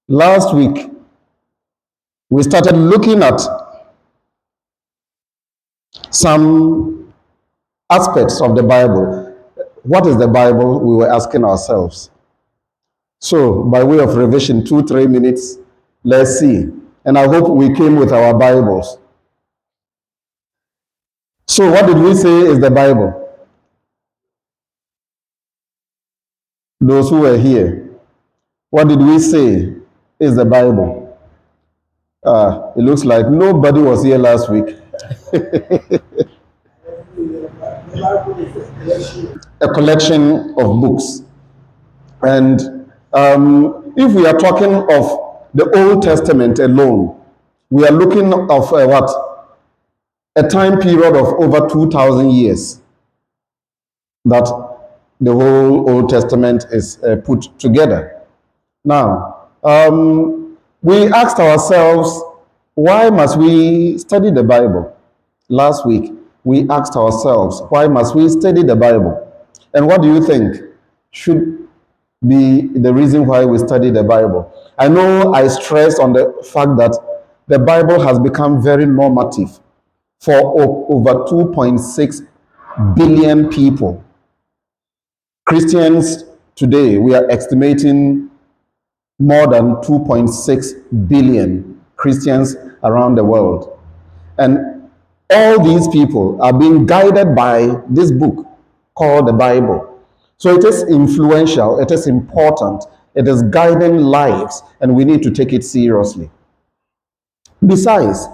Last week, we started looking at some aspects of the Bible. What is the Bible? We were asking ourselves. So, by way of revision, 2-3 minutes, let's see. And I hope we came with our Bibles. So, what did we say is the Bible? Those who were here. What did we say is the Bible? It looks like nobody was here last week. A collection of books. And if we are talking of the Old Testament alone, we are looking of what? A time period of over 2,000 years that the whole Old Testament is put together. Now, we asked ourselves, why must we study the Bible? Last week, we asked ourselves, why must we study the Bible? And what do you think should be the reason why we study the Bible? I know I stressed on the fact that the Bible has become very normative for over 2.6 billion people. Christians today, we are estimating more than 2.6 billion Christians around the world. And all these people are being guided by this book called the Bible. So it is influential, it is important, it is guiding lives, and we need to take it seriously. Besides,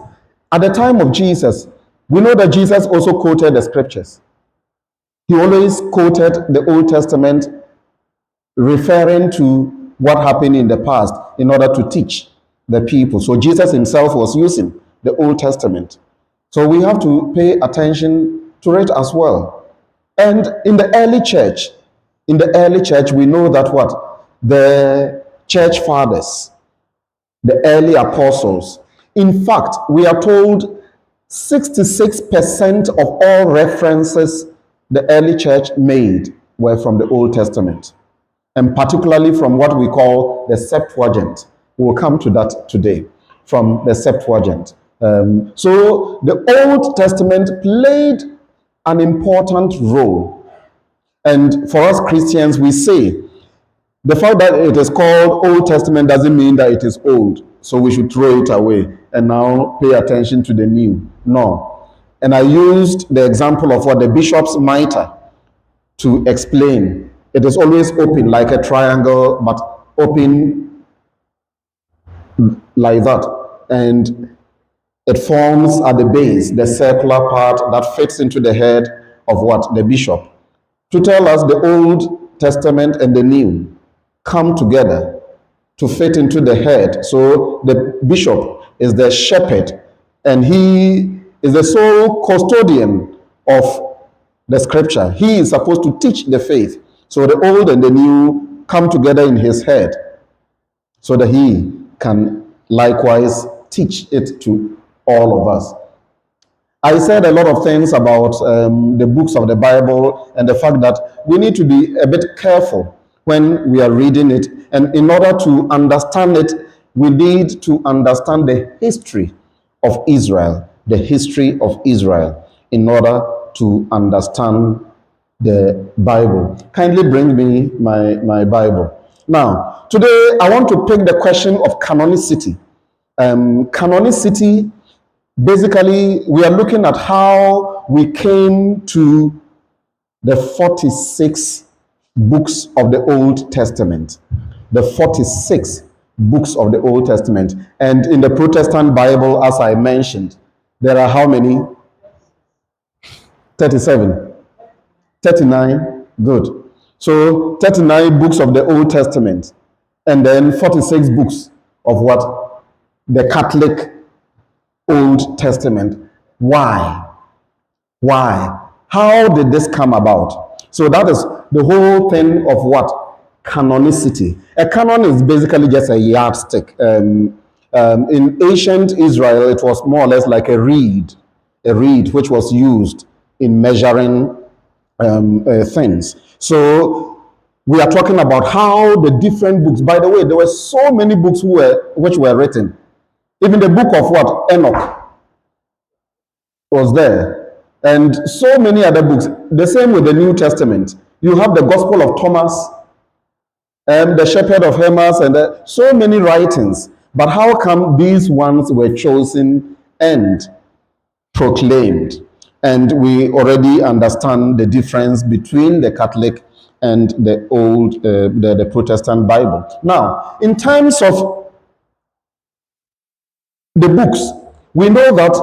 at the time of Jesus, we know that Jesus also quoted the scriptures. He always quoted the Old Testament, referring to what happened in the past in order to teach the people. So Jesus himself was using the Old Testament. So we have to pay attention to it as well. And in the early church, we know that what? The church fathers, the early apostles. In fact, we are told 66% of all references the early church made were from the Old Testament, and particularly from what we call the Septuagint. We'll come to that today, from the Septuagint. So the Old Testament played an important role. And for us Christians, we say the fact that it is called Old Testament doesn't mean that it is old, so we should throw it away and now pay attention to the new. No. And I used the example of what the bishop's mitre to explain. It is always open like a triangle, but open like that. And it forms at the base the circular part that fits into the head of what? The bishop. To tell us the Old Testament and the New come together to fit into the head. So the bishop is the shepherd, and he is the sole custodian of the scripture. He is supposed to teach the faith. So the old and the new come together in his head so that he can likewise teach it to all of us. I said a lot of things about the books of the Bible and the fact that we need to be a bit careful when we are reading it. And in order to understand it, we need to understand the history of Israel, in order to understand the Bible. Kindly bring me my Bible. Now, today I want to pick the question of canonicity. Canonicity, basically, we are looking at how we came to the 46 books of the Old Testament. The 46 books of the Old Testament. And in the Protestant Bible, as I mentioned, there are how many? 37. 39. Good. So 39 books of the Old Testament. And then 46 books of what? The Catholic Old Testament. Why? How did this come about? So that is the whole thing of what? Canonicity. A canon is basically just a yardstick. In ancient Israel, it was more or less like a reed which was used in measuring things. So We are talking about how the different books, by the way, there were so many books which were written. Even the book of what? Enoch was there. And so many other books. The same with the New Testament. You have the Gospel of Thomas, and the Shepherd of Hermas, and so many writings. But how come these ones were chosen and proclaimed? And we already understand the difference between the Catholic and the the Protestant Bible. Now, in terms of the books, we know that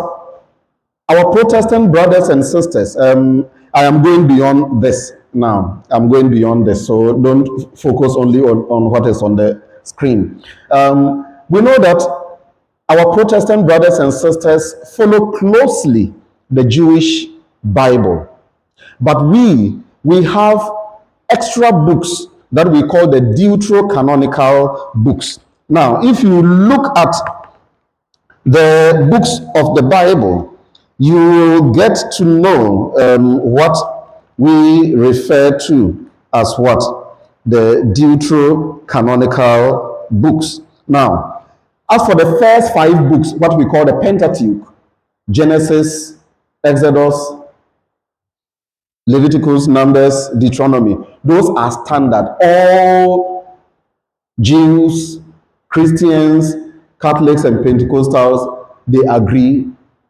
our Protestant brothers and sisters, I am going beyond this now. I'm going beyond this, so don't focus only on what is on the screen. We know that our Protestant brothers and sisters follow closely the Jewish Bible, but we have extra books that we call the deuterocanonical books. Now, if you look at the books of the Bible, you will get to know what we refer to as what? The deuterocanonical books. Now, as for the first 5 books, what we call the Pentateuch, Genesis, Exodus, Leviticus, Numbers, Deuteronomy, those are standard. All Jews, Christians, Catholics, and Pentecostals, they agree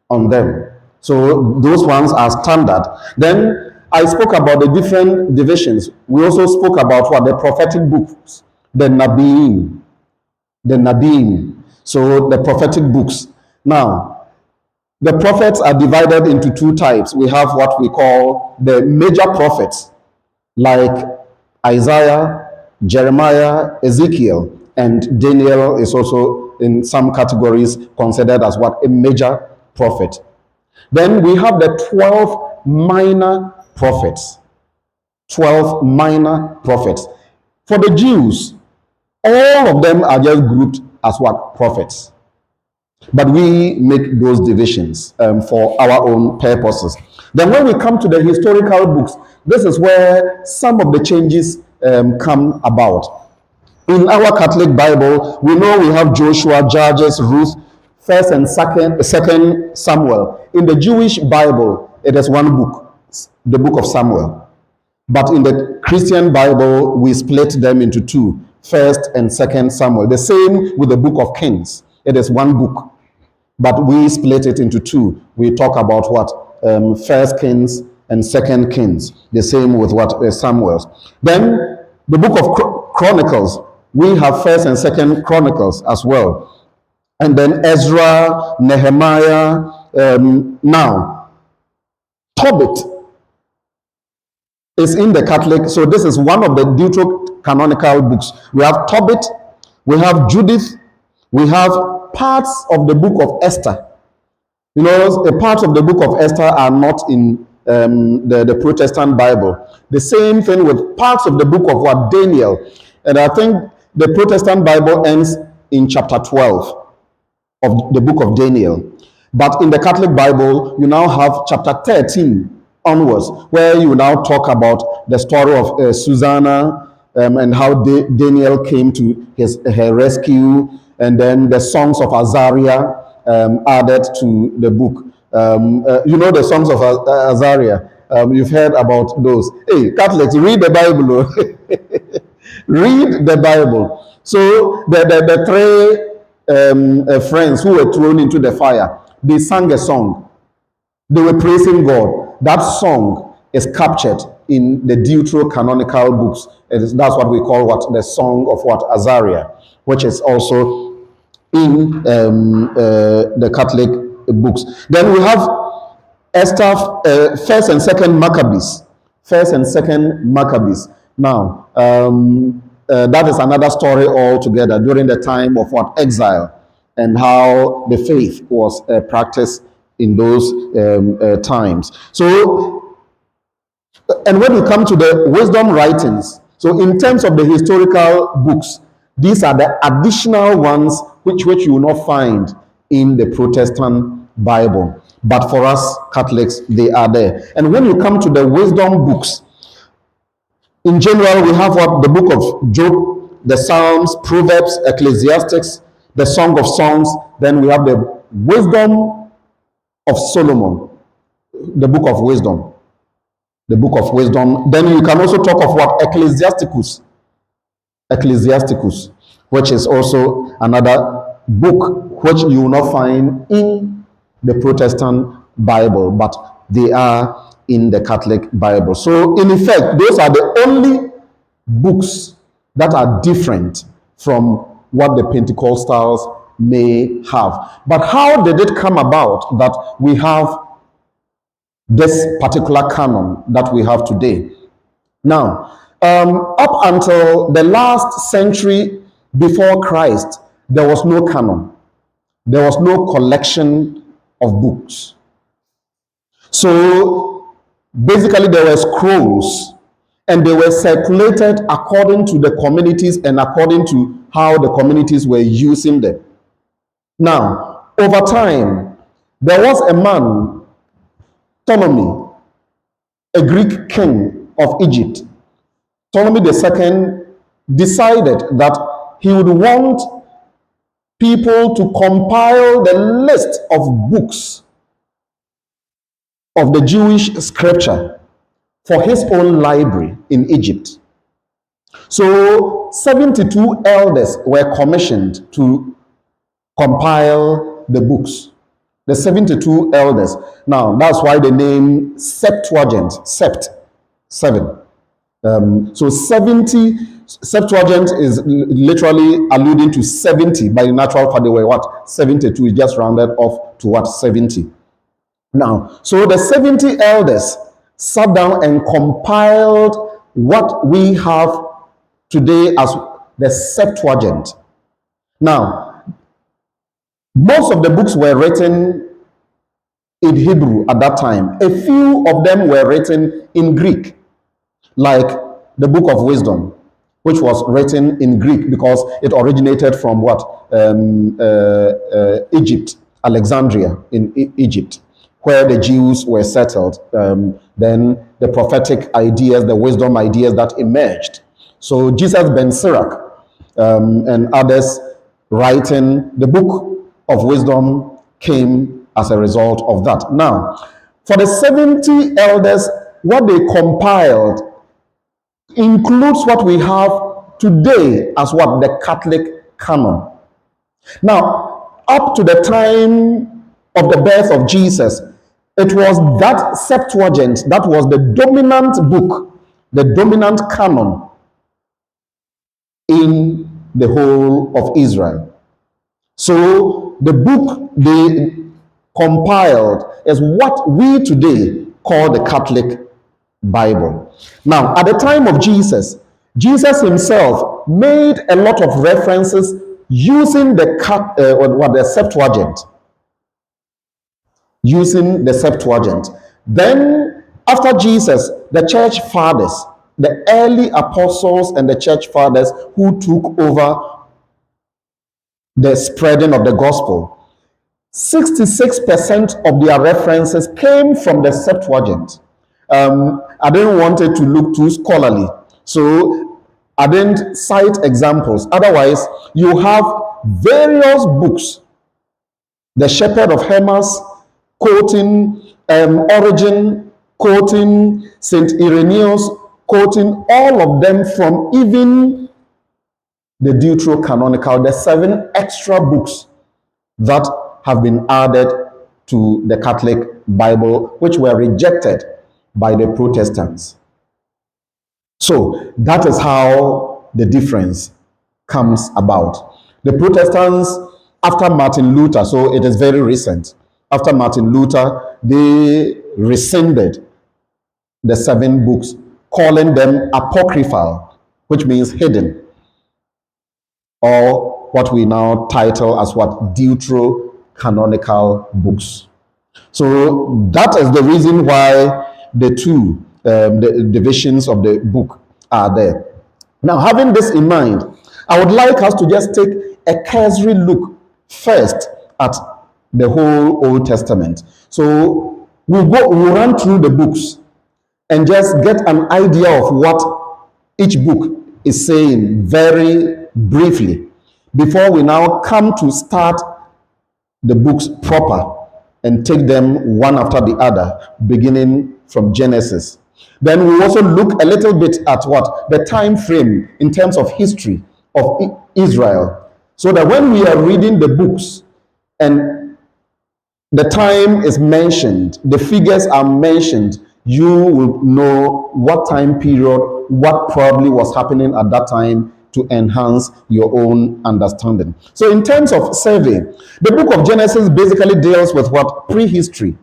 on them. So those ones are standard. Then I spoke about the different divisions. We also spoke about what? The prophetic books, the Nabiim. The Nabiim. So the prophetic books. Now, the prophets are divided into 2 types. We have what we call the major prophets, like Isaiah, Jeremiah, Ezekiel, and Daniel is also in some categories considered as what? A major prophet. Then we have the 12 minor prophets. 12 minor prophets. For the Jews, all of them are just grouped as what? Prophets. But we make those divisions for our own purposes. Then when we come to the historical books, this is where some of the changes come about. In our Catholic Bible, we know we have Joshua, Judges, Ruth, 1st and 2nd Samuel. In the Jewish Bible, it is one book, the book of Samuel. But in the Christian Bible, we split them into 2, 1st and 2nd Samuel. The same with the book of Kings. It is one book, but we split it into 2. We talk about what? 1st Kings and 2nd Kings. The same with what? Samuel. Then the book of Chronicles, we have 1st and 2nd Chronicles as well. And then Ezra, Nehemiah. Now, Tobit is in the Catholic, so this is one of the deuterocanonical books. We have Tobit, we have Judith, we have parts of the book of Esther. You know, the parts of the book of Esther are not in the Protestant Bible. The same thing with parts of the book of what? Daniel. And I think the Protestant Bible ends in chapter 12 of the book of Daniel. But in the Catholic Bible, you now have chapter 13 onwards, where you now talk about the story of Susanna and how Daniel came to her rescue, and then the songs of Azariah added to the book. You know the songs of Azariah. You've heard about those. Hey, Catholics, read the Bible. Read the Bible. So the 3 friends who were thrown into the fire, they sang a song. They were praising God. That song is captured in the deuterocanonical books. That's what we call what? The song of what? Azariah, which is also in the Catholic books. Then we have Esther, 1st and 2nd Maccabees. 1st and 2nd Maccabees. Now, that is another story altogether during the time of what? Exile, and how the faith was practiced in those times. So, and when you come to the wisdom writings, so in terms of the historical books, these are the additional ones which you will not find in the Protestant Bible. But for us Catholics, they are there. And when you come to the wisdom books, In general, we have what the book of Job, the Psalms, Proverbs, Ecclesiastics, the Song of Songs. Then we have the Wisdom of Solomon, the book of wisdom. The book of wisdom. Then you can also talk of what? Ecclesiasticus, which is also another book which you will not find in the Protestant Bible, but they are in the Catholic Bible. So, in effect, those are the only books that are different from what the Pentecostals may have. But how did it come about that we have this particular canon that we have today? Now, up until the last century before Christ, there was no canon. There was no collection of books. So basically, there were scrolls, and they were circulated according to the communities and according to how the communities were using them. Now, over time, there was a man, Ptolemy, a Greek king of Egypt. Ptolemy II decided that he would want people to compile the list of books of the Jewish scripture for his own library in Egypt. So 72 elders were commissioned to compile the books. The 72 elders. Now, that's why the name Septuagint, sept, 7. So 70, Septuagint is literally alluding to 70 by the natural fact. They were what? 72 is just rounded off to what? 70. Now, so the 70 elders sat down and compiled what we have today as the Septuagint. Now, most of the books were written in Hebrew at that time. A few of them were written in Greek, like the Book of Wisdom, which was written in Greek because it originated from what? Egypt, Alexandria in Egypt, where the Jews were settled. Then the prophetic ideas, the wisdom ideas that emerged. So Jesus ben Sirach and others writing the Book of Wisdom came as a result of that. Now, for the 70 elders, what they compiled includes what we have today as what? The Catholic canon. Now, up to the time of the birth of Jesus, it was that Septuagint that was the dominant book, the dominant canon in the whole of Israel. So the book they compiled is what we today call the Catholic Bible. Now, at the time of Jesus, Jesus himself made a lot of references using the Septuagint. Using the Septuagint. Then, after Jesus, the church fathers, the early apostles and the church fathers who took over the spreading of the gospel, 66% of their references came from the Septuagint. I didn't want it to look too scholarly, so I didn't cite examples. Otherwise, you have various books. The Shepherd of Hermas quoting Origen, quoting St. Irenaeus, quoting all of them from even the Deuterocanonical, the 7 extra books that have been added to the Catholic Bible, which were rejected by the Protestants. So that is how the difference comes about. The Protestants, after Martin Luther, so it is very recent, after Martin Luther, they rescinded the 7 books, calling them apocryphal, which means hidden, or what we now title as what? Deuterocanonical books. So that is the reason why the two the divisions of the book are there. Now, having this in mind, I would like us to just take a cursory look first at the whole Old Testament. So we'll run through the books and just get an idea of what each book is saying very briefly before we now come to start the books proper and take them one after the other, beginning from Genesis. Then we also look a little bit at what the time frame in terms of history of Israel, so that when we are reading the books and the time is mentioned, the figures are mentioned, you will know what time period, what probably was happening at that time to enhance your own understanding. So, in terms of survey, the book of Genesis basically deals with what? Prehistory.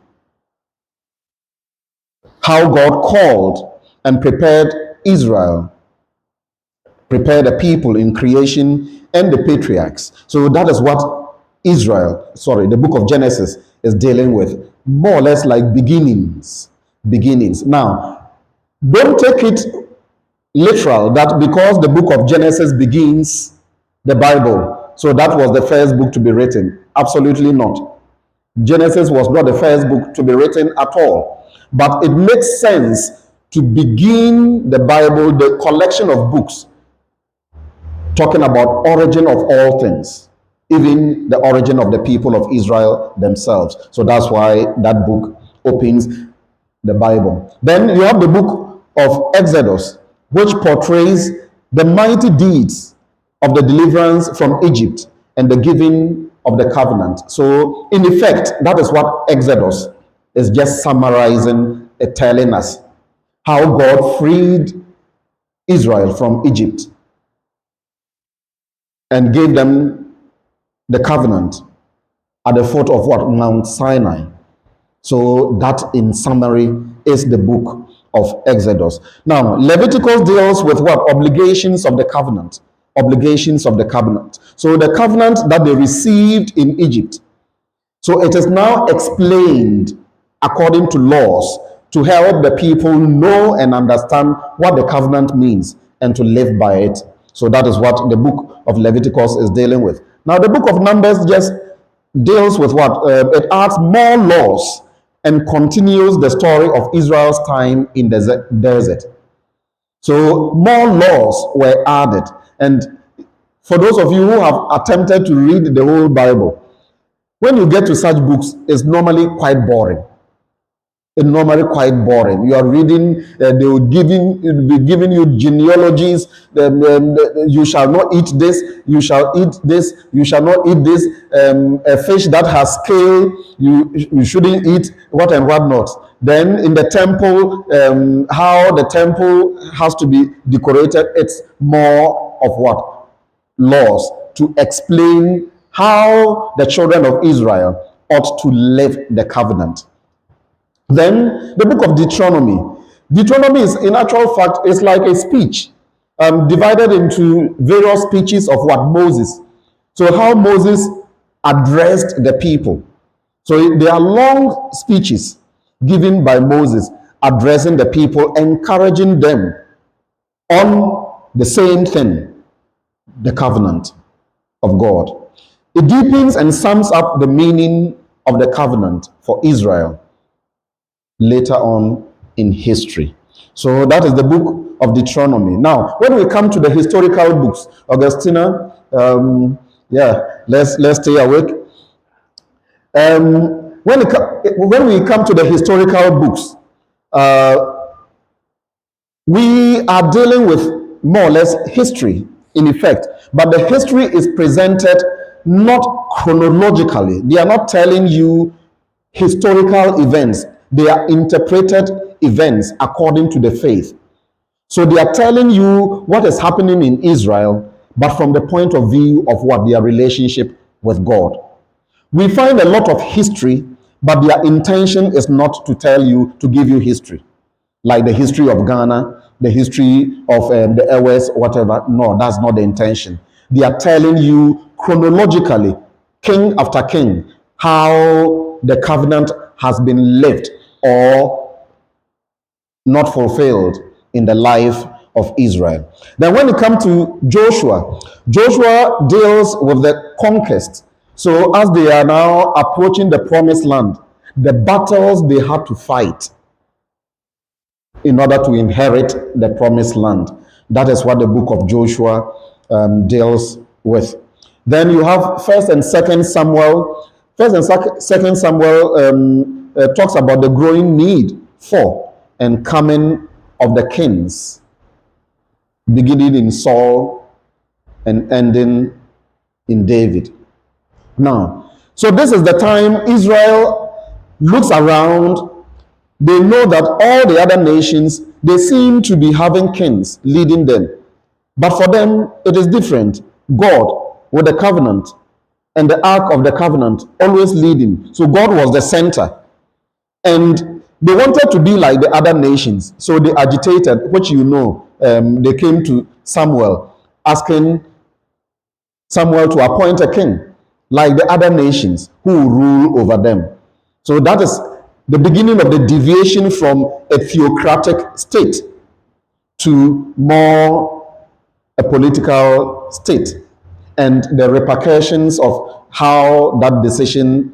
How God called and prepared Israel, prepared the people in creation and the patriarchs. So, that is what the book of Genesis is dealing with, more or less like beginnings. Beginnings. Now, don't take it literal that because the book of Genesis begins the Bible, so that was the first book to be written. Absolutely not. Genesis was not the first book to be written at all. But it makes sense to begin the Bible, the collection of books, talking about origin of all things, even the origin of the people of Israel themselves. So that's why that book opens the Bible. Then you have the book of Exodus, which portrays the mighty deeds of the deliverance from Egypt and the giving of the covenant. So in effect, that is what Exodus is just summarizing, telling us how God freed Israel from Egypt and gave them the covenant at the foot of what? Mount Sinai. So that, in summary, is the book of Exodus. Now, Leviticus deals with what? Obligations of the covenant. Obligations of the covenant. So the covenant that they received in Egypt. So it is now explained according to laws to help the people know and understand what the covenant means and to live by it. So that is what the book of Leviticus is dealing with. Now, the book of Numbers just deals with what? It adds more laws and continues the story of Israel's time in the desert. So more laws were added. And for those of you who have attempted to read the whole Bible, when you get to such books, it's normally quite boring. It's normally quite boring. You are reading, they will be giving you genealogies. You shall not eat this. You shall eat this. You shall not eat this. A fish that has scale, you shouldn't eat. What and what not. Then in the temple, how the temple has to be decorated. It's more of what? Laws to explain how the children of Israel ought to live the covenant. Then the book of Deuteronomy. Deuteronomy is, in actual fact, is like a speech divided into various speeches of what? Moses. So how Moses addressed the people. So there are long speeches given by Moses addressing the people, encouraging them on the same thing, the covenant of God. It deepens and sums up the meaning of the covenant for Israel later on in history. So that is the book of Deuteronomy. Now, when we come to the historical books, Augustina, let's stay awake. When we come to the historical books, we are dealing with more or less history in effect, but the history is presented not chronologically. They are not telling you historical events. They are interpreted events according to the faith. So they are telling you what is happening in Israel, but from the point of view of what? Their relationship with God. We find a lot of history, but their intention is not to tell you, to give you history. Like the history of Ghana, the history of the Airways, whatever. No, that's not the intention. They are telling you chronologically, king after king, how the covenant has been lived or not fulfilled in the life of Israel. Then when it comes to Joshua, Joshua deals with the conquest. So as they are now approaching the promised land, the battles they had to fight in order to inherit the promised land. That is what the book of Joshua deals with. Then you have First and Second Samuel. First and Second Samuel talks about the growing need for and coming of the kings, beginning in Saul and ending in David. Now, so this is the time Israel looks around. They know that all the other nations, they seem to be having kings leading them. But for them, it is different. God with the covenant and the ark of the covenant always leading. So God was the center. And they wanted to be like the other nations. So they agitated, which they came to Samuel, asking Samuel to appoint a king like the other nations who will rule over them. So that is the beginning of the deviation from a theocratic state to more a political state, and the repercussions of how that decision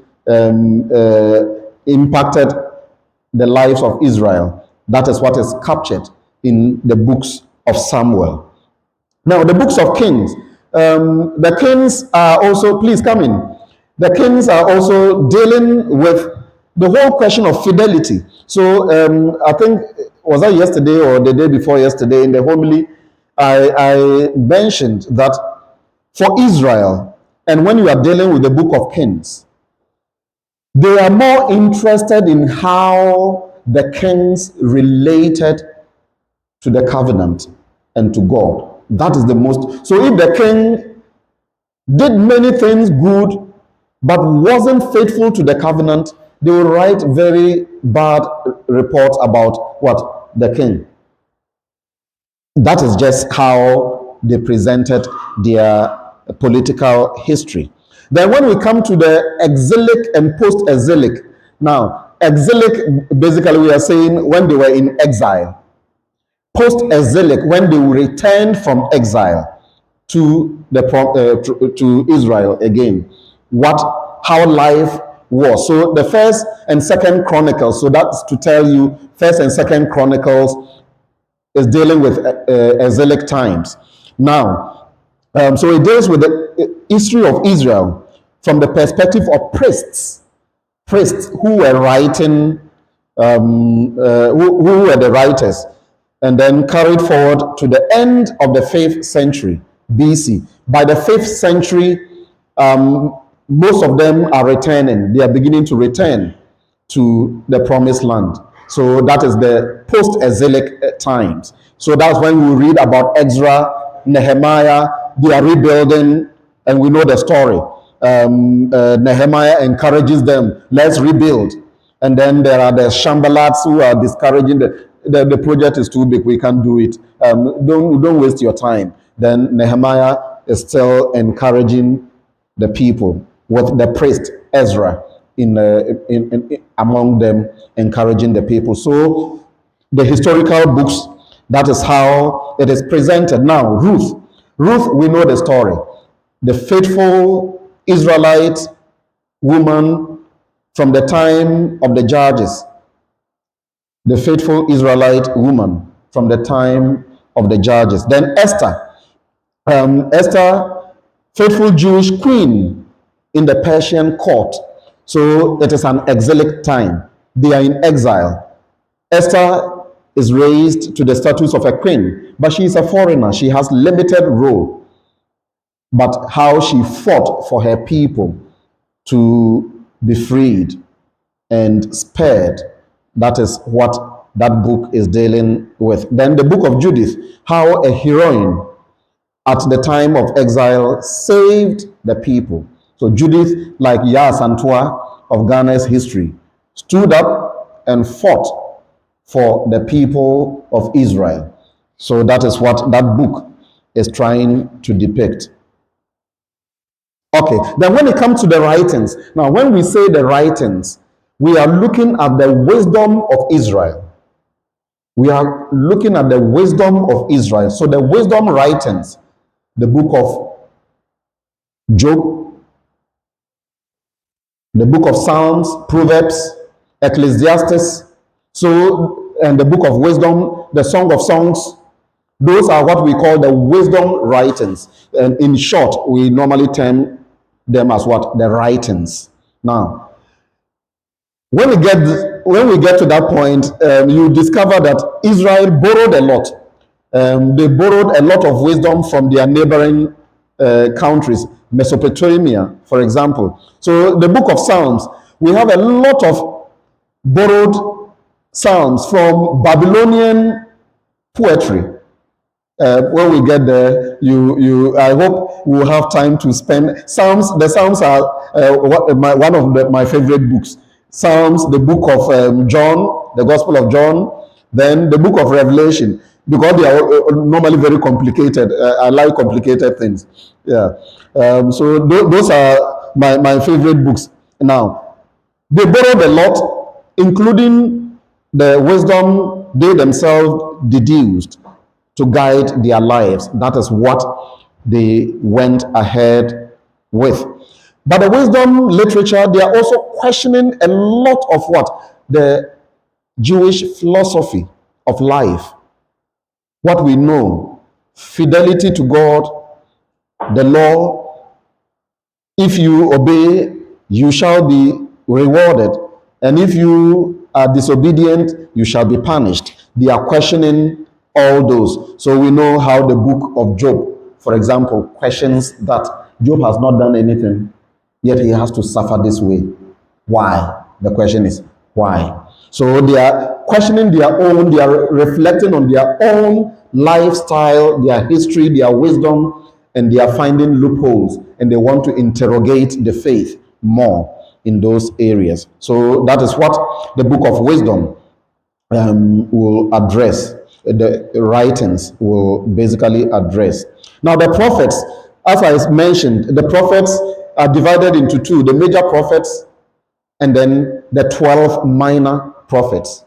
impacted the lives of Israel. That is what is captured in the books of Samuel. Now, the books of Kings, the kings are also, please come in. The kings are also dealing with the whole question of fidelity. So, I think, was that yesterday or the day before yesterday in the homily, I mentioned that for Israel, and when you are dealing with the book of Kings, they are more interested in how the kings related to the covenant and to God. That is the most. So if the king did many things good, but wasn't faithful to the covenant, they will write very bad reports about what? The king. That is just how they presented their political history. Then when we come to the exilic and post-exilic, now exilic, basically we are saying when they were in exile. Post-exilic, when they returned from exile to to Israel again, how life was. So the First and Second Chronicles, so that's to tell you, First and Second Chronicles is dealing with exilic times. Now, so it deals with the history of Israel from the perspective of priests who were writing, who were the writers, and then carried forward to the end of the 5th century BC. By the 5th century, most of them are returning. They are beginning to return to the promised land. So that is the post-exilic times. So that's when we read about Ezra, Nehemiah. They are rebuilding, and we know the story. Nehemiah encourages them, let's rebuild. And then there are the Shambhalats who are discouraging the project is too big, we can't do it. Don't waste your time. Then Nehemiah is still encouraging the people with the priest Ezra in among them, encouraging the people. So the historical books, that is how it is presented. Now, Ruth, we know the story. The faithful Israelite woman from the time of the judges. The faithful Israelite woman from the time of the judges. Then Esther. Esther, faithful Jewish queen in the Persian court. So it is an exilic time. They are in exile. Esther is raised to the status of a queen, but she is a foreigner. She has limited role. But how she fought for her people to be freed and spared, that is what that book is dealing with. Then the book of Judith, how a heroine at the time of exile saved the people. So Judith, like Yaa Santua of Ghana's history, stood up and fought for the people of Israel. So that is what that book is trying to depict. Okay, then when it comes to the writings, now when we say the writings, we are looking at the wisdom of Israel. We are looking at the wisdom of Israel. So the wisdom writings, the book of Job, the book of Psalms, Proverbs, Ecclesiastes, so, and the book of wisdom, the Song of Songs, Those are what we call the wisdom writings. And in short, we normally term them as what? The writings. Now, when we get to that point, you discover that Israel borrowed a lot. They borrowed a lot of wisdom from their neighboring countries, Mesopotamia, for example. So the book of Psalms, we have a lot of borrowed psalms from Babylonian poetry. When we get there, I hope we'll have time to spend. Psalms, the Psalms are one of my favorite books. Psalms, the book of John, the Gospel of John, then the book of Revelation, because they are normally very complicated. I like complicated things. Yeah. So those are my favorite books. Now, they borrowed a lot, including the wisdom they themselves deduced to guide their lives. That is what they went ahead with. But the wisdom literature, they are also questioning a lot of what? The Jewish philosophy of life. What we know, fidelity to God, the law. If you obey, you shall be rewarded. And if you are disobedient, you shall be punished. They are questioning all those. So we know how the book of Job, for example, questions that Job has not done anything, yet he has to suffer this way. Why? The question is, why? So they are questioning their own, they are reflecting on their own lifestyle, their history, their wisdom, and they are finding loopholes, and they want to interrogate the faith more in those areas. So that is what the book of wisdom will address. The writings will basically address. Now, the prophets, as I mentioned, the prophets are divided into two: the major prophets and then the 12 minor prophets.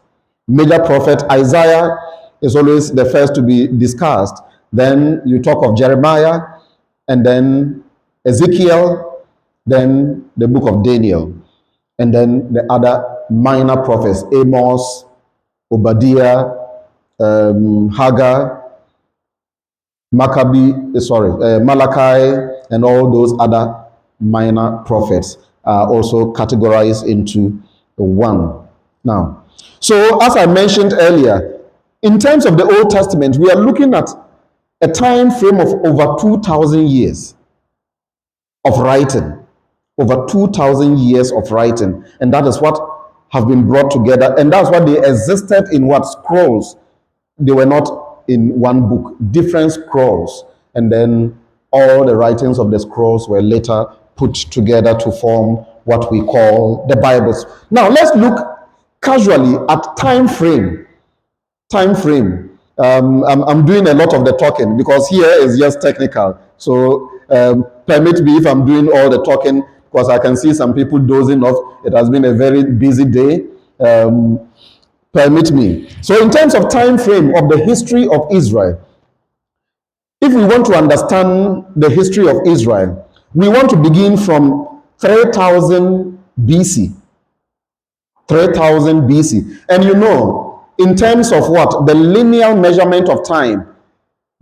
Major prophet Isaiah is always the first to be discussed. Then you talk of Jeremiah, and then Ezekiel, then the book of Daniel, and then the other minor prophets, Amos, Obadiah, Haggai, Malachi, and all those other minor prophets are also categorized into one. Now, so as I mentioned earlier, in terms of the Old Testament, we are looking at a time frame of over 2,000 years of writing, over 2,000 years of writing, and that is what have been brought together, and that's what they existed in what? Scrolls. They were not in one book, different scrolls, and then all the writings of the scrolls were later put together to form what we call the Bibles. Now let's look casually at time frame. I'm doing a lot of the talking because here is just technical. So permit me if I'm doing all the talking, because I can see some people dozing off. It has been a very busy day. Permit me. So in terms of time frame of the history of Israel, if we want to understand the history of Israel, we want to begin from 3000 BC. 3000 BC. And you know, in terms of what? The linear measurement of time,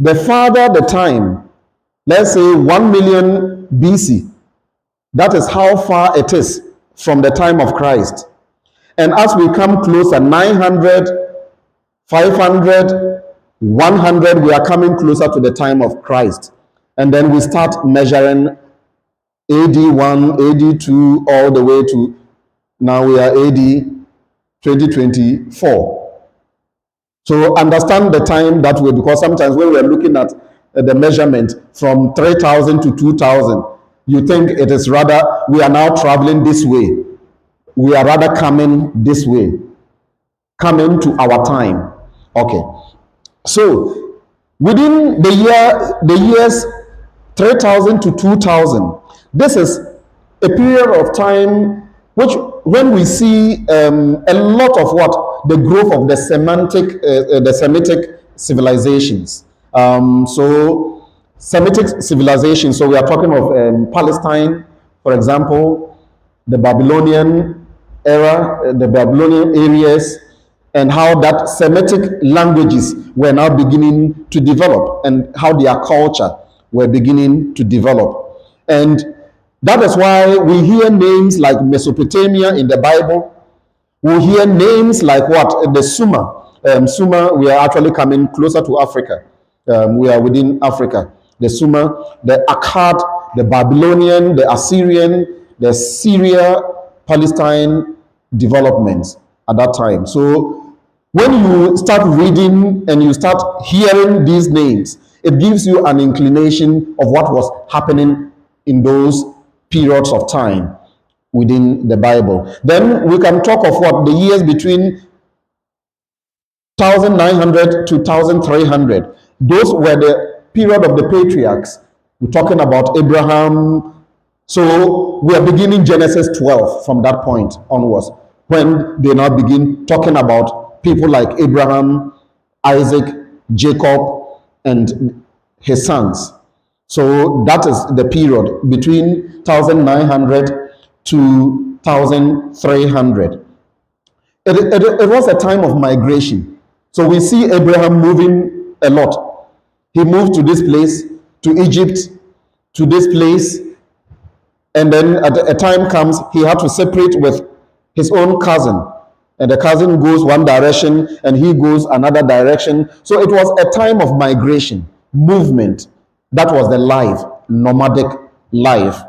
the farther the time, let's say 1 million BC, that is how far it is from the time of Christ. And as we come closer, 900, 500, 100, we are coming closer to the time of Christ. And then we start measuring AD 1, AD 2, all the way to now we are AD 2024. So understand the time that way, because sometimes when we are looking at the measurement from 3000 to 2000, you think it is rather, we are now traveling this way. We are rather coming this way, coming to our time. Okay. So within the years 3000 to 2000, this is a period of time which, when we see a lot of what? The growth of the Semitic civilizations. So Semitic civilization, so we are talking of Palestine, for example, the Babylonian era, the Babylonian areas, and how that Semitic languages were now beginning to develop and how their culture were beginning to develop. And that is why we hear names like Mesopotamia in the Bible. We hear names like what? The Sumer. Sumer, we are actually coming closer to Africa. We are within Africa. The Sumer, the Akkad, the Babylonian, the Assyrian, the Syria, Palestine developments at that time. So when you start reading and you start hearing these names, it gives you an inclination of what was happening in those periods of time within the Bible. Then we can talk of what the years between 1900 to 1300. Those were the period of the patriarchs. We're talking about Abraham. So we are beginning Genesis 12 from that point onwards, when they now begin talking about people like Abraham, Isaac, Jacob, and his sons. So that is the period between 1900 to 1300. It was a time of migration. So we see Abraham moving a lot. He moved to this place, to Egypt, to this place, and then at a time comes, he had to separate with his own cousin. And the cousin goes one direction, and he goes another direction. So it was a time of migration, movement. That was the life, nomadic life.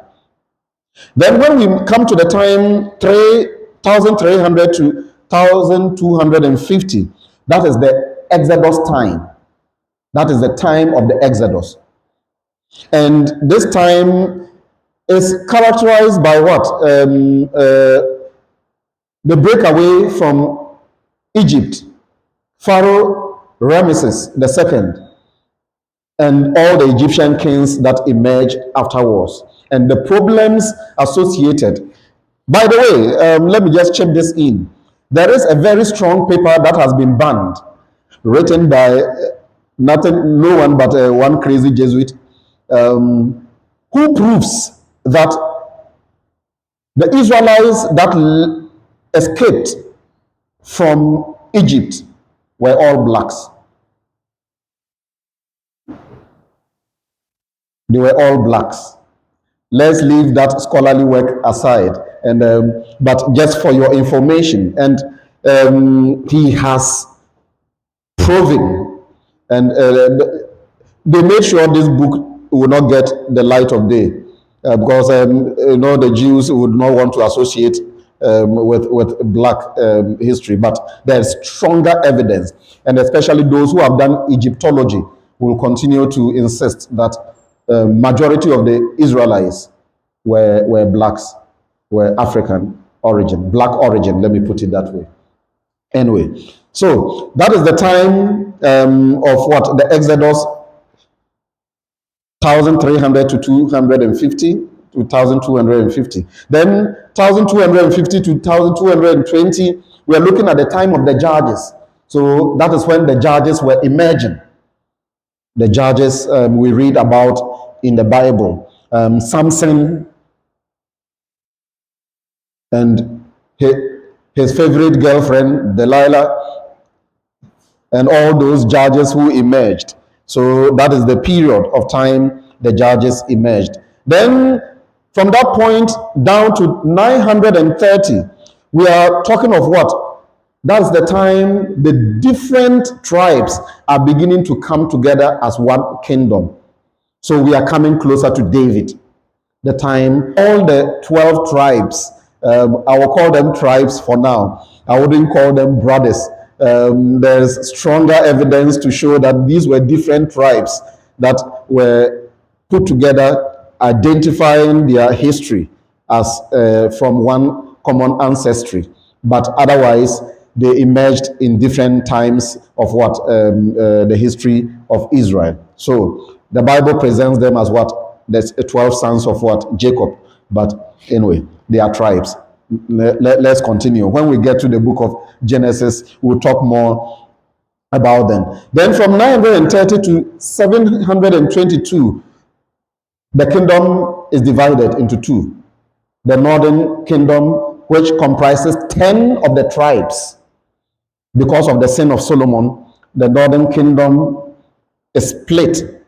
Then when we come to the time 1300 to 1250, that is the Exodus time. That is the time of the Exodus. And this time is characterized by what? The breakaway from Egypt, Pharaoh Ramesses II, and all the Egyptian kings that emerged afterwards, and the problems associated. By the way, let me just chip this in. There is a very strong paper that has been banned, written by no one but one crazy Jesuit, who proves that the Israelites that escaped from Egypt were all blacks. They were all blacks. Let's leave that scholarly work aside, and but just for your information, and he has proven, and they made sure this book would not get the light of day, because the Jews would not want to associate with black history, but there's stronger evidence, and especially those who have done Egyptology will continue to insist that majority of the Israelites were blacks, were African origin, black origin, let me put it that way. Anyway, so that is the time of what? The Exodus, 1300 to 250, to 1250. Then 1250 to 1220, we are looking at the time of the judges. So that is when the judges were emerging. The judges we read about in the Bible. Samson and his favorite girlfriend, Delilah, and all those judges who emerged. So that is the period of time the judges emerged. Then from that point down to 930, we are talking of what? That's the time the different tribes are beginning to come together as one kingdom. So we are coming closer to David. The time all the 12 tribes, I will call them tribes for now. I wouldn't call them brothers. There's stronger evidence to show that these were different tribes that were put together, identifying their history as from one common ancestry. But otherwise, they emerged in different times of what? The history of Israel. So the Bible presents them as what? There's 12 sons of what? Jacob. But anyway, they are tribes. Let's continue. When we get to the book of Genesis, we'll talk more about them. Then from 930 to 722, the kingdom is divided into two. The northern kingdom, which comprises 10 of the tribes. Because of the sin of Solomon, the northern kingdom is split,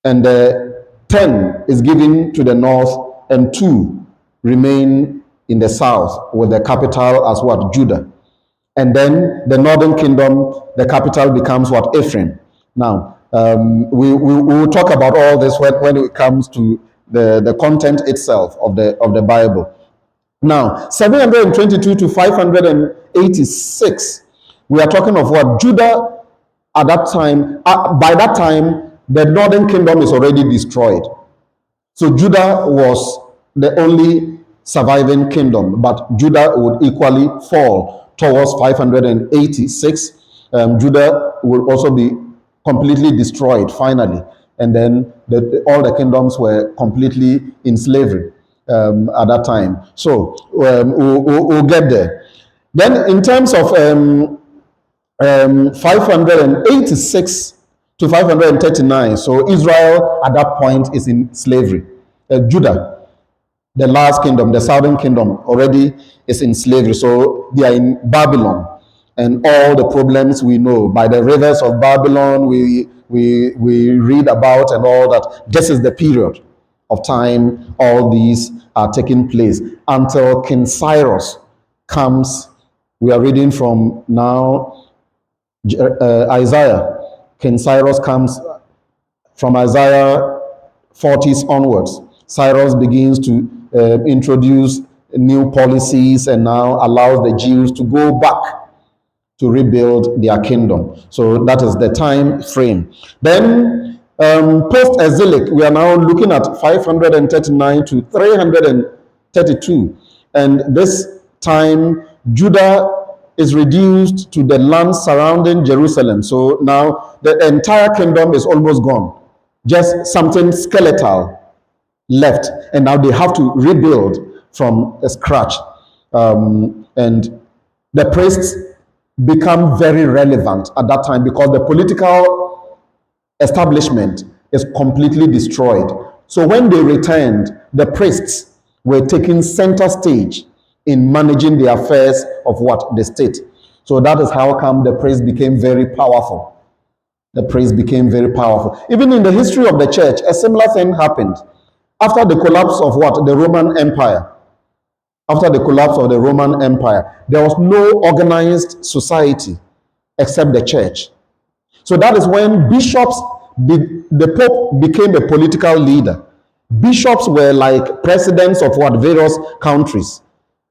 and the 10 is given to the north, and 2 remain in the south, with the capital as what? Judah. And then the northern kingdom, the capital becomes what? Ephraim. Now, we will talk about all this when it comes to the content itself of the Bible. Now, 722 to 586, we are talking of what? Judah at that time, by that time, the northern kingdom is already destroyed. So Judah was the only surviving kingdom, but Judah would equally fall towards 586. Judah will also be completely destroyed finally, and then all the kingdoms were completely in slavery at that time. So we'll get there. Then in terms of 586 to 539, so Israel at that point is in slavery. Judah, the last kingdom, the southern kingdom, already is in slavery. So they are in Babylon, and all the problems we know by the rivers of Babylon, we read about, and all that. This is the period of time all these are taking place until King Cyrus comes. We are reading from now Isaiah. King Cyrus comes from Isaiah 40s onwards. Cyrus begins to introduce new policies and now allows the Jews to go back to rebuild their kingdom. So that is the time frame. Then post-exilic, we are now looking at 539 to 332. And this time, Judah is reduced to the land surrounding Jerusalem. So now the entire kingdom is almost gone. Just something skeletal left. And now they have to rebuild from scratch. And the priests become very relevant at that time because the political establishment is completely destroyed. So when they returned, the priests were taking center stage in managing the affairs of what? The state. So that is how come the priests became very powerful. The priests became very powerful. Even in the history of the church, a similar thing happened. After the collapse of what? The Roman Empire. After the collapse of the Roman Empire, there was no organized society except the church. So that is when bishops, the Pope became a political leader. Bishops were like presidents of what? Various countries.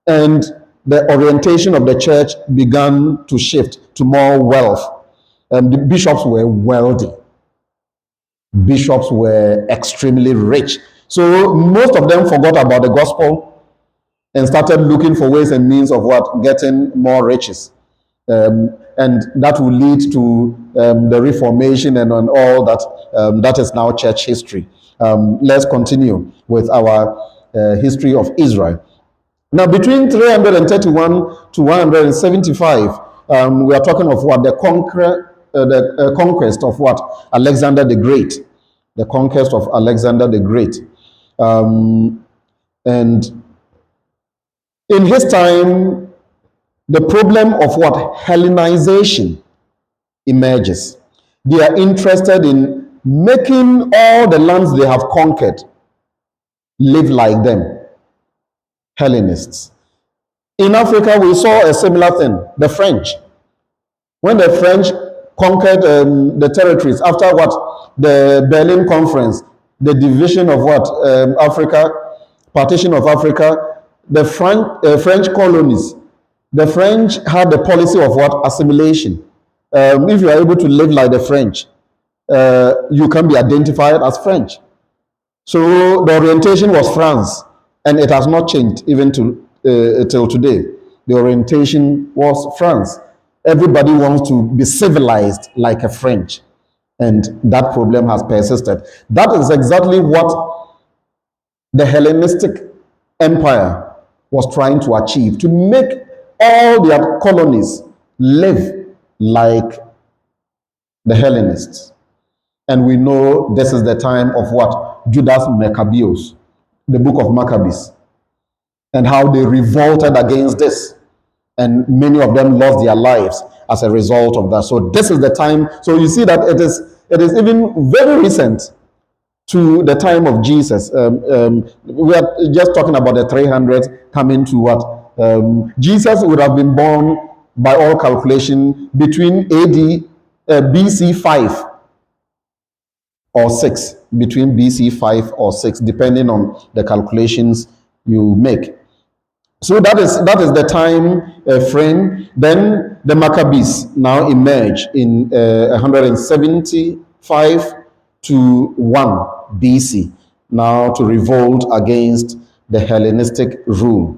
And the orientation of the church began to shift to more wealth. And the bishops were wealthy. Bishops were extremely rich. So most of them forgot about the gospel and started looking for ways and means of what? Getting more riches. And that will lead to the Reformation and on all that. That is now church history. Let's continue with our history of Israel. Now, between 331 to 175, we are talking of what? The conquest of what? Alexander the Great. The conquest of Alexander the Great. And in his time, the problem of what? Hellenization emerges. They are interested in making all the lands they have conquered live like them. Hellenists. In Africa, we saw a similar thing. The French. When the French conquered the territories after what? The Berlin Conference, the division of what? Africa, partition of Africa, the French colonies. The French had the policy of what? Assimilation. If you are able to live like the French, you can be identified as French. So the orientation was France, and it has not changed even till today. The orientation was France. Everybody wants to be civilized like a French, and that problem has persisted. That is exactly what the Hellenistic Empire was trying to achieve, to make all their colonies live like the Hellenists. And we know this is the time of what? Judas Maccabeus, the book of Maccabees, and how they revolted against this. and many of them lost their lives as a result of that. So this is the time. So you see that it is even very recent to the time of Jesus. We are just talking about the 300 coming to what? Jesus would have been born by all calculation between BC 5 or 6, between BC 5 or 6, depending on the calculations you make. So that is the time frame. Then the Maccabees now emerge in 175 to 1 BC, now to revolt against the Hellenistic rule.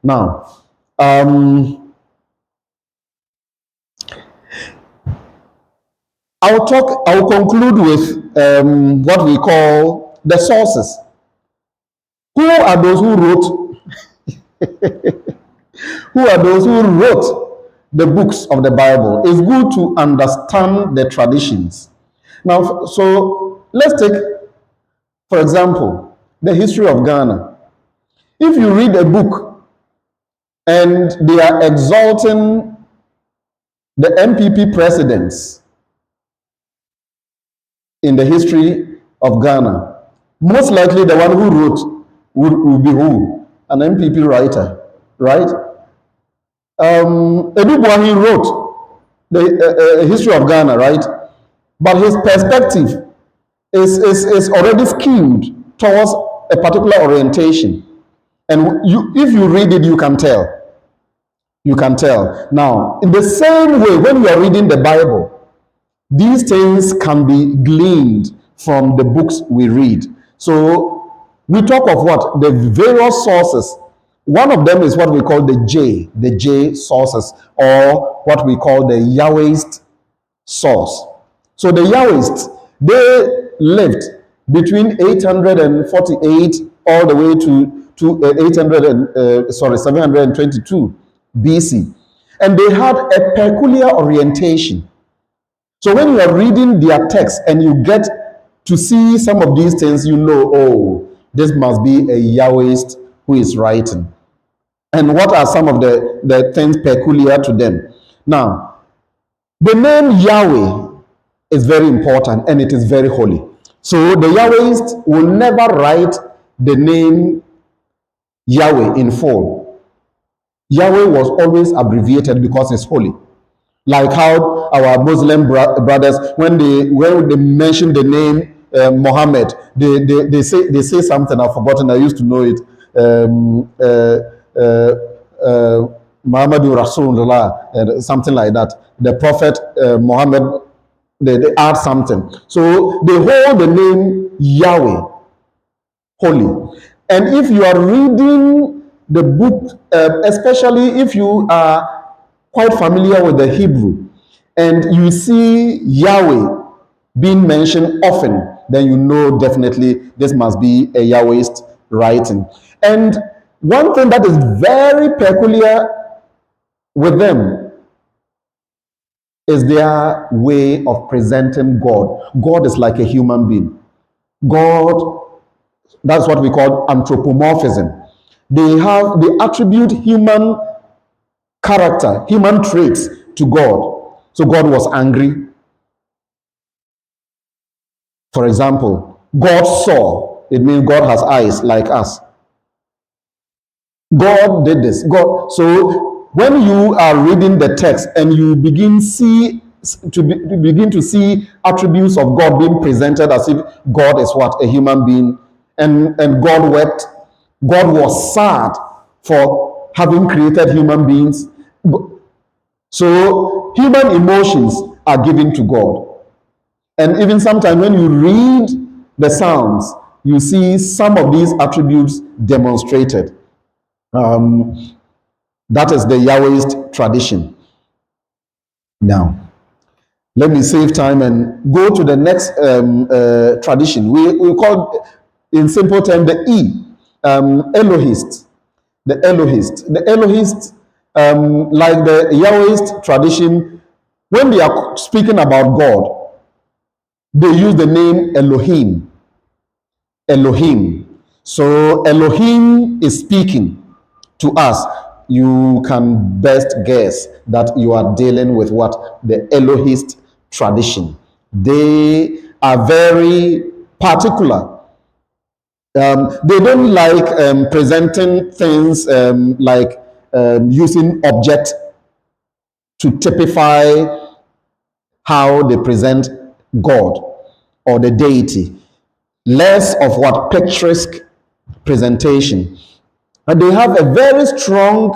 Now, I'll conclude with what we call the sources. Who are those who wrote the books of the Bible? It's good to understand the traditions. Now, so let's take, for example, the history of Ghana. If you read a book and they are exalting the MPP presidents in the history of Ghana, most likely the one who wrote would be who? An MPP writer, right? Edubwa, he wrote the history of Ghana, right? But his perspective is already skewed towards a particular orientation. And if you read it, you can tell. You can tell. Now, in the same way, when you are reading the Bible, these things can be gleaned from the books we read. So we talk of what? The various sources. One of them is what we call the J sources, or what we call the Yahwehist source. So the Yahwists, they lived between 848 all the way to 722 BC. And they had a peculiar orientation. So when you are reading their text and you get to see some of these things, you know, oh, this must be a Yahwehist who is writing. And what are some of the things peculiar to them? Now, the name Yahweh is very important and it is very holy. So the Yahwehists will never write the name Yahweh in full. Yahweh was always abbreviated because it's holy. Like how our Muslim brothers, when they mention the name Muhammad, they say something. I've forgotten. I used to know it. Muhammadu Rasulullah, something like that. The Prophet Muhammad, they add something. So they hold the name Yahweh holy. And if you are reading the book, especially if you are quite familiar with the Hebrew, and you see Yahweh being mentioned often, then you know definitely this must be a Yahwehist writing. And one thing that is very peculiar with them is their way of presenting God. God is like a human being. God, that's what we call anthropomorphism. They attribute human character, human traits to God. So God was angry. For example, God saw. It means God has eyes like us. God did this. God. So when you are reading the text and you begin to see attributes of God being presented as if God is what? A human being. And God wept. God was sad for having created human beings. So human emotions are given to God. And even sometimes when you read the Psalms, you see some of these attributes demonstrated. That is the Yahwehist tradition. Now, let me save time and go to the next tradition. We call, in simple terms, the Elohist. The Elohist. The Elohist, like the Yahwehist tradition, when they are speaking about God, they use the name Elohim. Elohim. So Elohim is speaking to us. you can best guess that you are dealing with what? The Elohist tradition. They are very particular. They don't like presenting things like using object to typify how they present God or the deity. Less of what? Picturesque presentation. And they have a very strong,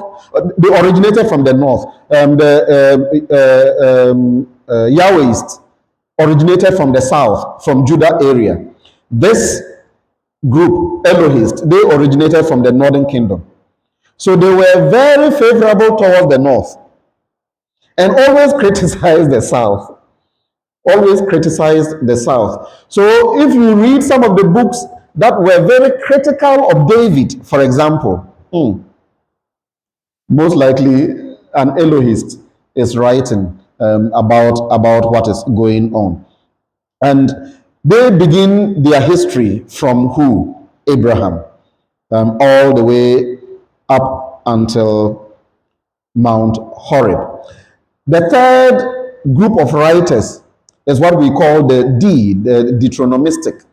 they originated from the north. The Yahwehist originated from the south, from Judah area. This group, Elohist, they originated from the northern kingdom. So they were very favorable towards the north and always criticized the south. Always criticized the south. So if you read some of the books that were very critical of David, for example, most likely an Elohist is writing about what is going on. And they begin their history from who? Abraham, all the way up until Mount Horeb. The third group of writers is what we call the Deuteronomistic,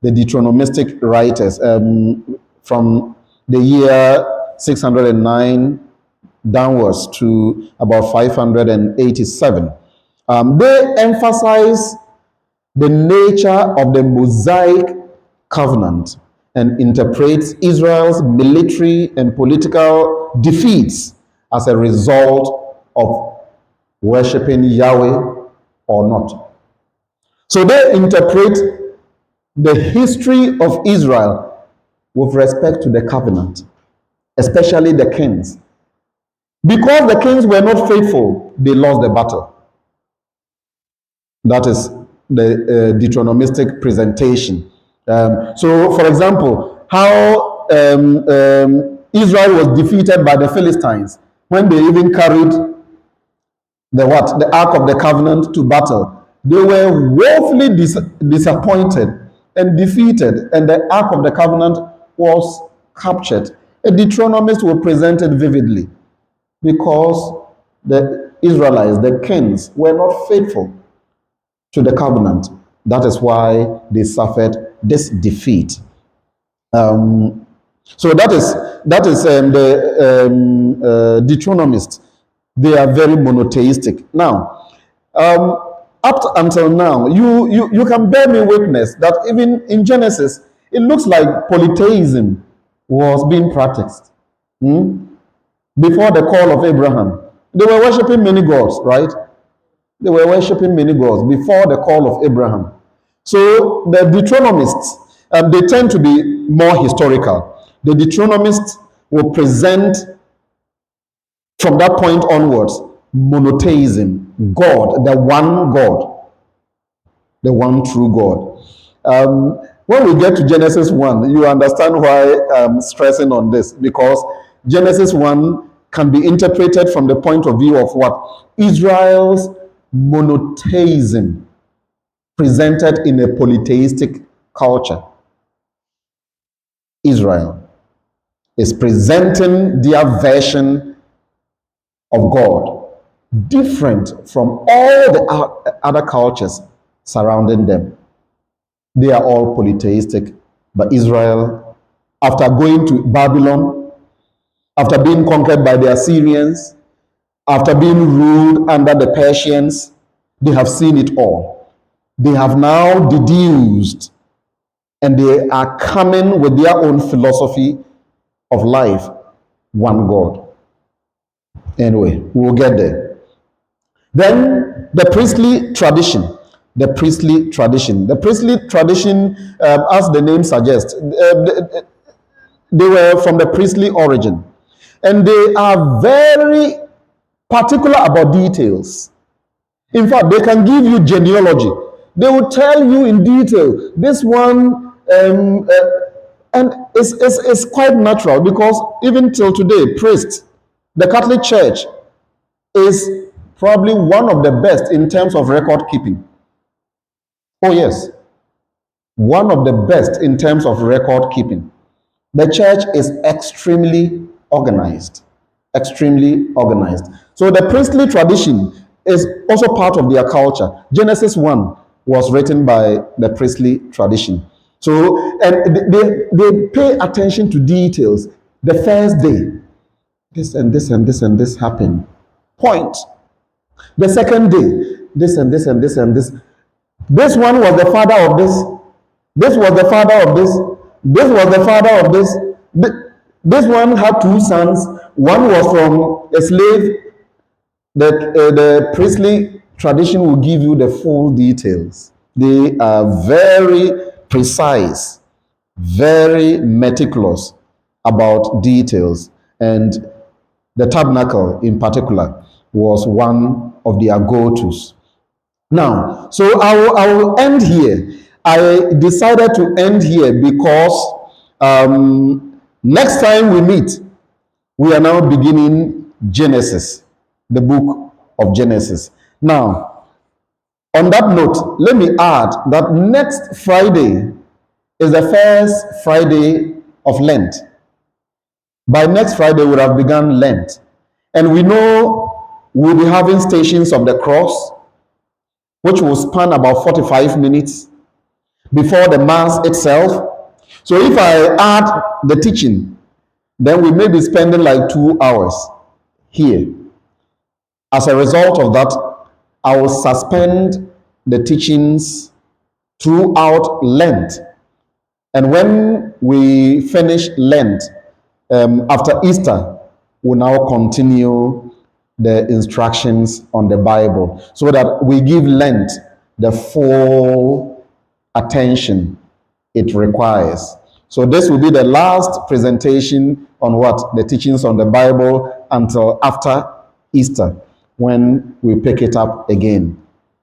the Deuteronomistic writers from the year 609 downwards to about 587. They emphasize the nature of the Mosaic covenant and interprets Israel's military and political defeats as a result of worshiping Yahweh or not. So they interpret the history of Israel with respect to the covenant, especially the kings. Because the kings were not faithful, they lost the battle. That is the Deuteronomistic presentation. So, for example, how Israel was defeated by the Philistines when they even carried the Ark of the Covenant to battle. They were woefully disappointed and defeated, and the Ark of the Covenant was captured. A Deuteronomist will present it vividly because the Israelites, the kings, were not faithful to the covenant. That is why they suffered this defeat. So that is the Deuteronomists. They are very monotheistic. Now, up until now, you can bear me witness that even in Genesis, it looks like polytheism was being practiced. Before the call of Abraham, they were worshiping many gods, right? They were worshiping many gods before the call of Abraham. So the Deuteronomists, they tend to be more historical. The Deuteronomists will present from that point onwards monotheism, God, the one true God. When we get to Genesis 1, you understand why I'm stressing on this, because Genesis 1 can be interpreted from the point of view of what? Israel's monotheism presented in a polytheistic culture. Israel is presenting their version of God different from all the other cultures surrounding them. They are all polytheistic, but Israel, after going to Babylon, after being conquered by the Assyrians, after being ruled under the Persians, they have seen it all. They have now deduced and they are coming with their own philosophy of life, one God. Anyway, we'll get there. Then the priestly tradition. The priestly tradition. The priestly tradition, as the name suggests, they were from the priestly origin. And they are very particular about details. In fact, they can give you genealogy. They will tell you in detail, this one, and it's quite natural because even till today, priests, the Catholic Church is probably one of the best in terms of record keeping. Oh, yes. One of the best in terms of record keeping. The church is extremely organized. extremely organized. So the priestly tradition is also part of their culture. Genesis 1 was written by the priestly tradition. So, and they pay attention to details. The first day, this and this and this and this happened. Point. The second day, this and this and this and this. This one was the father of this. This was the father of this. This was the father of this. This one had two sons. One was from a slave. The priestly tradition will give you the full details. They are very precise, very meticulous about details. And the tabernacle in particular was one of their go-tos. Now, so I will end here. I decided to end here because next time we meet, we are now beginning Genesis, the book of Genesis. Now, on that note, let me add that next Friday is the first Friday of Lent. By next Friday, we would have begun Lent. And we know we'll be having Stations of the Cross, which will span about 45 minutes before the Mass itself. So if I add the teaching, then we may be spending like 2 hours here. As a result of that, I will suspend the teachings throughout Lent. And when we finish Lent, after Easter, we'll now continue the instructions on the Bible so that we give Lent the full attention it requires. So this will be the last presentation on what? The teachings on the Bible until after Easter, when we pick it up again.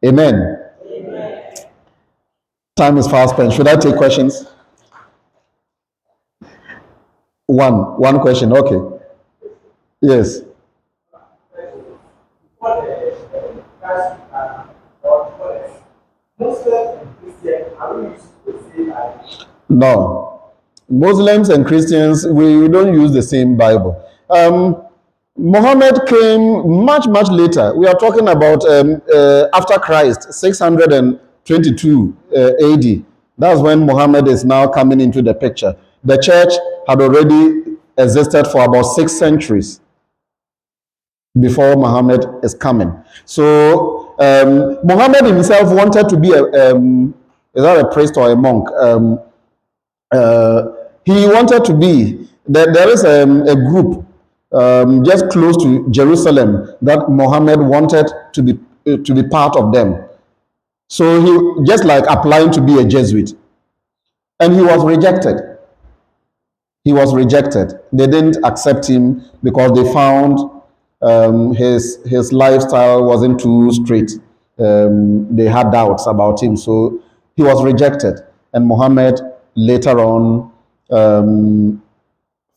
Amen. Amen. Time is fast spent. Should I take questions? One question. Okay. Yes. No. Muslims and Christians, we don't use the same Bible. Muhammad came much later. We are talking about after Christ, 622 AD. That's when Muhammad is now coming into the picture. The church had already existed for about 6 centuries before Muhammad is coming. So Muhammad himself wanted to be is that a priest or a monk? He wanted to be. There is a group just close to Jerusalem that Muhammad wanted to be part of them. So he just like applying to be a Jesuit, and he was rejected. He was rejected. They didn't accept him because they found his lifestyle wasn't too straight. They had doubts about him, so he was rejected. And Muhammad later on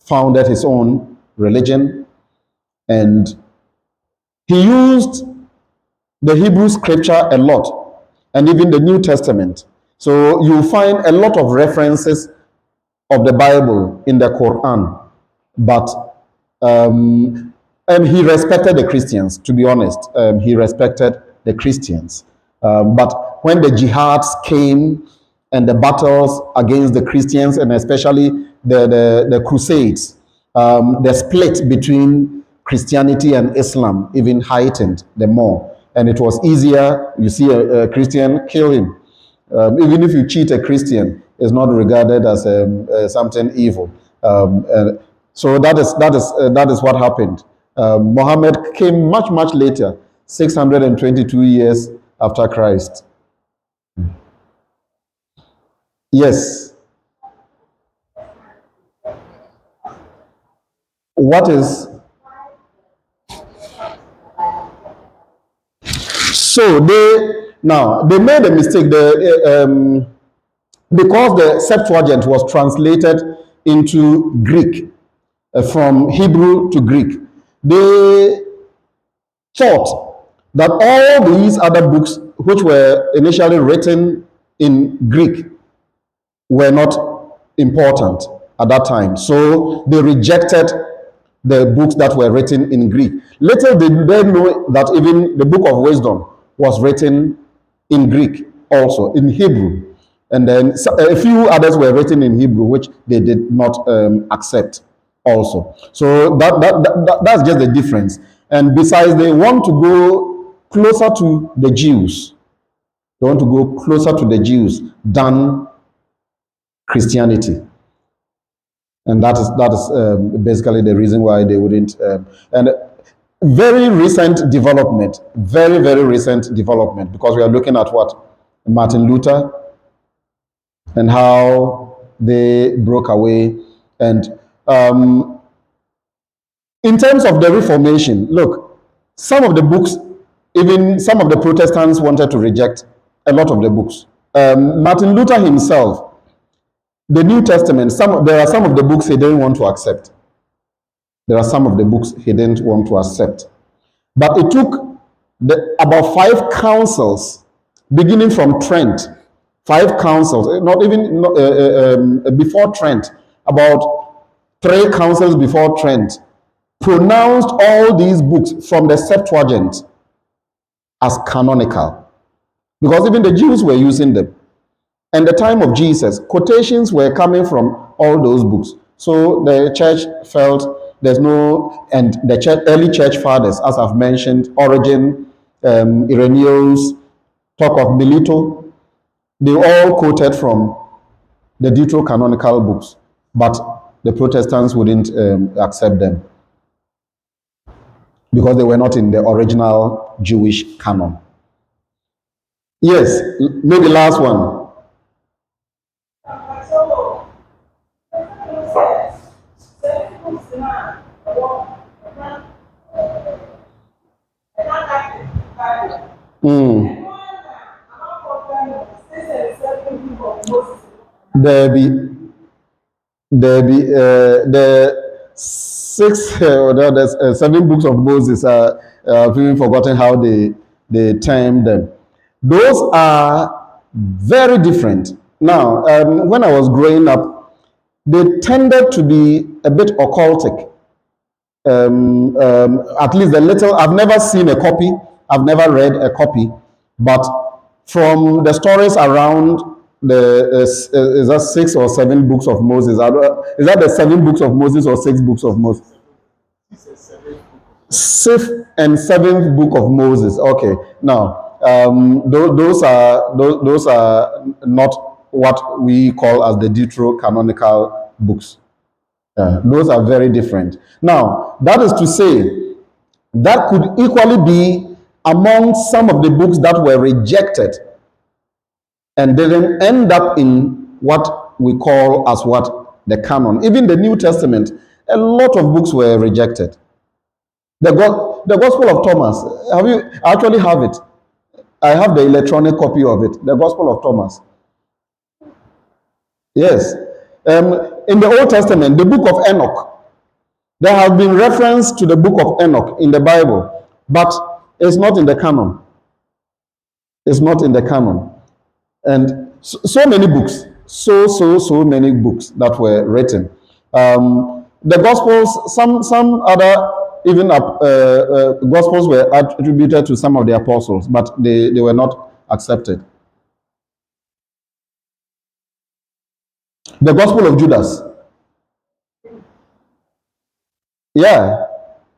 founded his own religion, and he used the Hebrew scripture a lot, and even the New Testament. So you find a lot of references of the Bible in the Quran, but and he respected the Christians, to be honest. He respected the Christians. But when the jihads came and the battles against the Christians, and especially the Crusades, the split between Christianity and Islam even heightened the more. And it was easier, you see a Christian, kill him. Even if you cheat a Christian, it's not regarded as something evil. So that is what happened. Muhammad came much later, 622 years after Christ. Yes. What is... So they made a mistake. Because the Septuagint was translated into Greek, from Hebrew to Greek, they thought that all these other books, which were initially written in Greek, were not important at that time. So they rejected the books that were written in Greek. Little did they know that even the book of wisdom was written in Greek, also in Hebrew. And then a few others were written in Hebrew, which they did not accept also. So that's just the difference. And besides, they want to go closer to the Jews. They want to go closer to the Jews than Christianity. And that is basically the reason why they wouldn't. And very recent development, very recent development, because we are looking at what Martin Luther and how they broke away. And in terms of the Reformation, look, some of the books, even some of the Protestants wanted to reject a lot of the books. Martin Luther himself, the New Testament, there are some of the books he didn't want to accept. There are some of the books he didn't want to accept. But it took about 5 councils, beginning from Trent, 5 councils, not even before Trent, about 3 councils before Trent, pronounced all these books from the Septuagint as canonical. Because even the Jews were using them. And the time of Jesus, quotations were coming from all those books. So the church felt there's no, and the early church fathers, as I've mentioned, Origen, Irenaeus, talk of Melito, they all quoted from the deuterocanonical books, but the Protestants wouldn't accept them because they were not in the original Jewish canon. Yes, maybe last one. The 7 books of Moses are, I've even forgotten how they termed them. Those are very different. Now, when I was growing up, they tended to be a bit occultic. At least a little. I've never seen a copy. I've never read a copy, but from the stories around the is that 6 or 7 books of Moses? Is that the 7 books of Moses or 6 books of Moses? 6th and 7th book of Moses. Okay, now those are not what we call as the deuterocanonical books. Those are very different. Now, that is to say, that could equally be among some of the books that were rejected and didn't end up in what we call as what the canon. Even the New Testament, a lot of books were rejected. The Gospel of Thomas, I actually have it. I have the electronic copy of it, the Gospel of Thomas. Yes. In the Old Testament, the book of Enoch, there has been reference to the book of Enoch in the Bible, but it's not in the canon. It's not in the canon. And so many books, so many books that were written. The Gospels, some other even Gospels were attributed to some of the apostles, but they were not accepted. The Gospel of Judas. Yeah,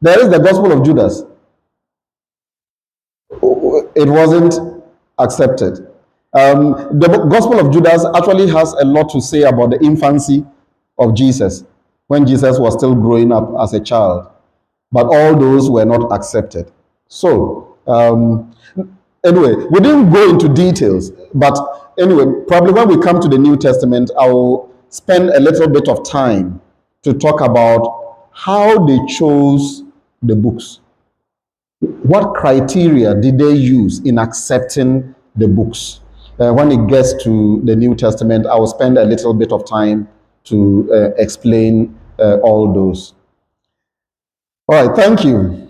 there is the Gospel of Judas. It wasn't accepted. The Gospel of Judas actually has a lot to say about the infancy of Jesus, when Jesus was still growing up as a child. But all those were not accepted. So, anyway, we didn't go into details. But anyway, probably when we come to the New Testament, I will spend a little bit of time to talk about how they chose the books. What criteria did they use in accepting the books? When it gets to the New Testament, I will spend a little bit of time to explain all those. All right, thank you.